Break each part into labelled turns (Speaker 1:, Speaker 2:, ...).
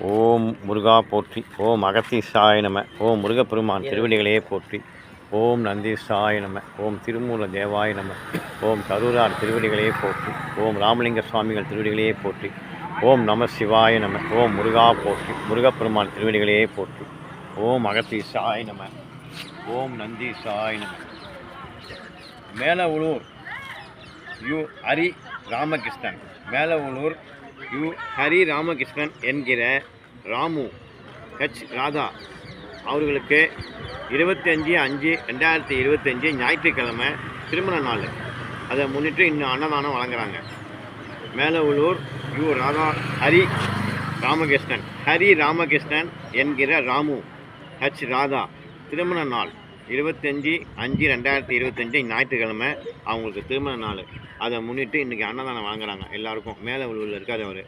Speaker 1: ஓம் முருகா போற்றி. ஓம் அகத்தீசாய நம. ஓம் முருகப்பெருமான் திருவடிகளே போற்றி. ஓம் நந்தீசாய நம. ஓம் திருமூல தேவாய நம. ஓம் கரூரார் திருவடிகளே போற்றி. ஓம் ராமலிங்க சுவாமிகள் திருவடிகளே போற்றி. ஓம் நம சிவாய நம. ஓம் முருகா போற்றி. முருகப்பெருமான் திருவடிகளே போற்றி. ஓம் அகத்தீசாய நம. ஓம் நந்தீசாய நம. மேலவுளூர் யு ஹரி ராமகிருஷ்ணன். மேலவுளூர் யு ஹரி ராமகிருஷ்ணன் என்கிற ராமு ஹெச் ராதா அவர்களுக்கு 25/5/2025 ஞாயிற்றுக்கிழமை திருமண நாள். அதை முன்னிட்டு இன்னும் அன்னதானம் வழங்குறாங்க. மேலவுளூர் யு ராதா ஹரி ராமகிருஷ்ணன் என்கிற ராமு ஹெச் ராதா திருமண நாள் 25/5/2025 ஞாயிற்றுக்கிழமை அவங்களுக்கு திருமண நாள். அதை முன்னிட்டு இன்றைக்கி அன்னதானம் வழங்குறாங்க எல்லாருக்கும். மேலவுளூரில் இருக்காது அவர்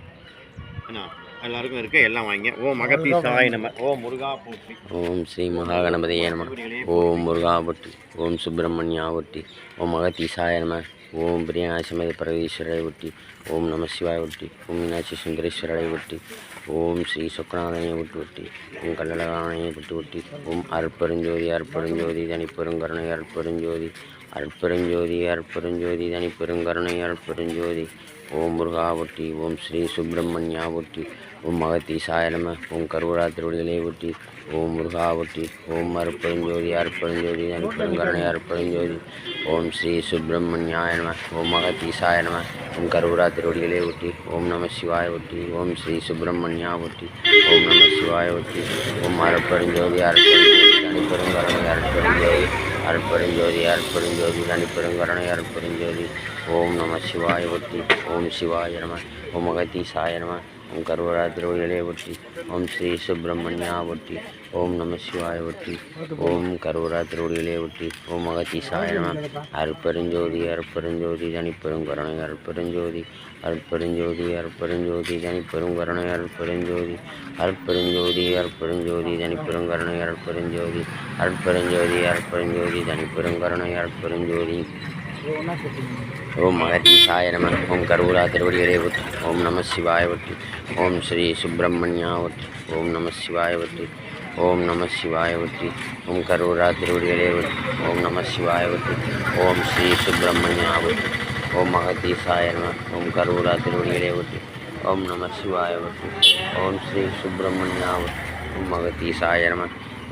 Speaker 1: என்ன எல்லாருக்கும் இருக்க எல்லாம் வாங்க. ஓம் அகத்தீசாய நம. ஓம் முருகா போற்றி.
Speaker 2: ஓம் ஸ்ரீ மகாகணபதியே நம. ஓம் முருகா போற்றி. ஓம் சுப்பிரமணியா போற்றி. ஓம் அகத்தீசாய நம. ஓம் பிரியநாசமேத பரதீஸ்வரரை ஒட்டி. ஓம் நம சிவாய ஒட்டி. ஓம் மீனாட்சி சுந்தரேஸ்வரரை ஒட்டி. ஓம் ஸ்ரீ சொக்கநாதனையை விட்டு ஒட்டி. ஓம் கல்லழகானையை விட்டு ஒட்டி. ஓம் அற்பெருஞ்சோதி அற்பெருஞ்சோதி தனிப்பெருங்கருணை அற்பெருஞ்சோதி அற்பெருஞ்சோதி அற்பெருஞ்சோதி தனிப்பெருங்கருணை அற்பெருஞ்சோதி. ஓம் முருகா ஒட்டி. ஓம் ஸ்ரீ சுப்பிரமணியா ஒட்டி. ஓம் அகத்தீசாய நம. ஓம் கருவரா திருவடிகளே ஒட்டி. ஓம் முருகா ஒட்டி. ஓம் அற்பெருஞ்சோதி அற்பெருஞ்சோதி தனிப்பெருங்கருணை அற்பெருஞ்சோதி. ஓம் ஸ்ரீ சுப்பிரமணியாய நம. ஓம் அகத்தீசாய நம. ஓம் கருவரா திருவடிகளே ஒட்டி. ஓம் நம சிவாய ஒட்டி. ஓம் ஸ்ரீ சுப்பிரமணியா ஒட்டி. ஓம் நம சிவாய ஒட்டி. ஓம் அற்பெருஞ்சோதி அற்பெருஞ்சோதி தனிப்பெருங்கருணை அற்பெருஞ்சோதி அற்பெருஞ்சோதி அற்பெருஞ்சோதி தனிப்பெருங்கருணை அற்பெருஞ்சோதி. ஓம் நம சிவாய ஒட்டி. ஓம் சிவாய நம. ஓம் அகத்தீசாய நம. ஓம் கருவரா திருவடிகளே ஒட்டி. ஓம் ஸ்ரீ சுப்பிரமணியா ஒட்டி. ஓம் நம சிவாய ஒட்டி. ஓம் கருவரா திருவடிகளே ஒட்டி. ஓம் அகத்தீசாய நம. அற்பெருஞ்சோதி அற்பெருஞ்சோதி தனிப்பெருங்கருணை அற்பெருஞ்சோதி அற்பெருஞ்சோதி அற்பெருஞ்சோதி தனிப்பெருங்கருணை அற்பெருஞ்சோதி அற்பெருஞ்சோதி அற்பெருஞ்சோதி தனிப்பெருங்கருணை அற்பெருஞ்சோதி அற்பெருஞ்சோதி அற்பெருஞ்சோதி தனிப்பெருங்கருணை அற்பெருஞ்சோதி. ஓம் அகத்தீசாய நம. ஓம் கருவரா திருவடிகளே ஒட்டி. ஓம் நம சிவாய ஒட்டி. ஓம் ஸ்ரீ சுப்பிரமணியா ஒட்டி. ஓம் நம சிவாய ஒட்டி. ஓம் நம சிவாய ஒட்டி. ஓம் கருவரா திருவடிகளே ஒட்டி. ஓம் நம சிவாய ஒட்டி. ஓம் ஸ்ரீ சுப்பிரமணியா ஒட்டி. ஓம் அகத்தீசாய நம. ஓம் கருவரா திருவடிகளே ஒட்டி. ஓம் நம சிவாய ஒட்டி. ஓம் ஸ்ரீ சுப்பிரமணியா ஒட்டி. ஓம் அகத்தீசாய நம.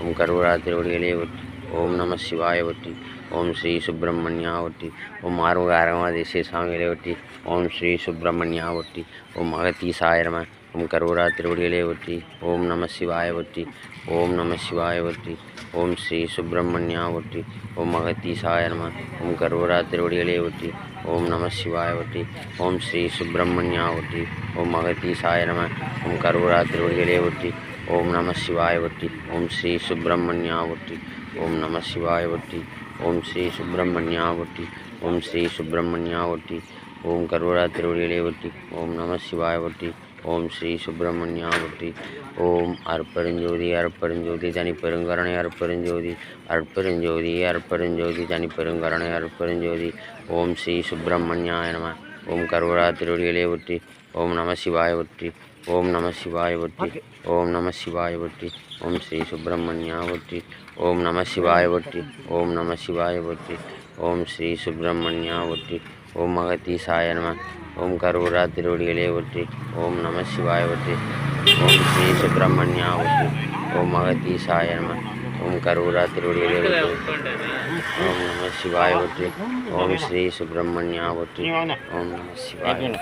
Speaker 2: ஓம் கருவரா திருவடிகளே ஒட்டி. ஓம் நம சிவாய ஒட்டி. ஓம் ஸ்ரீ சுப்பிரமணியா ஒட்டி. ஓம் ஆறுமுக அரங்கநாதேஸ்வர சுவாமிகளே ஒட்டி. ஓம் ஸ்ரீ சுப்பிரமணியா ஒட்டி. ஓம் அகத்தீசாய நம. ஓம் கருவரா திருவடிகளே ஒட்டி. ஓம் நம சிவாய ஒட்டி. ஓம் நம சிவாய ஒட்டி. ஓம் ஸ்ரீ சுப்பிரமணியா ஒட்டி. ஓம் அகத்தீசாய நம. ஓம் கருவரா திருவடிகளே ஒட்டி. ஓம் நம சிவாய ஒட்டி. ஓம் ஸ்ரீ சுப்பிரமணியா ஒட்டி. ஓம் அகத்தீசாய நம. ஓம் கருவரா திருவடிகளே ஒட்டி. ஓம் நம சிவாய ஒட்டி. ஓம் ஸ்ரீ சுப்பிரமணியா ஒட்டி. ஓம் நம சிவாய ஒட்டி. ஓம் ஸ்ரீ சுப்பிரமணியா ஒட்டி. ஓம் ஸ்ரீ சுப்பிரமணியா ஒட்டி. ஓம் கருவரா திருவடிகளே ஒட்டி. ஓம் நம சிவாய ஒட்டி. ஓம் ஸ்ரீ சுப்பிரமணியா ஒட்டி. ஓம் அற்பெருஞ்சோதி அற்பெருஞ்சோதி தனிப்பெருங்கருணை அற்பெருஞ்சோதி அற்பெருஞ்சோதி அற்பெருஞ்சோதி தனிப்பெருங்கருணை அற்பெருஞ்சோதி. ஓம் ஸ்ரீ சுப்பிரமணியாய நம. ஓம் கருவரா திருவடிகளே ஒட்டி. ஓம் நம சிவாய ஒட்டி. ஓம் நம சிவாய ஒட்டி. ஓம் நம சிவாய ஒட்டி. ஓம் ஸ்ரீ சுப்பிரமணியா ஒட்டி. ஓம் நம சிவாய ஒட்டி. ஓம் நம சிவாய ஒட்டி. ஓம் ஸ்ரீ சுப்பிரமணியா ஒட்டி. ஓம் அகத்தீசாய நம. ஓம் கருவரா திருவடிகளே ஒட்டி. ஓம் நம சிவாய ஒட்டி. ஓம் ஸ்ரீ சுப்பிரமணியா ஒட்டி. ஓம் அகத்தீசாய நம. ஓம் கருவரா திருவடிகளே ஒட்டி. ஓம் நம சிவாய ஒட்டி. ஓம் ஸ்ரீ சுப்பிரமணியா ஒட்டி. ஓம் நம சிவாய.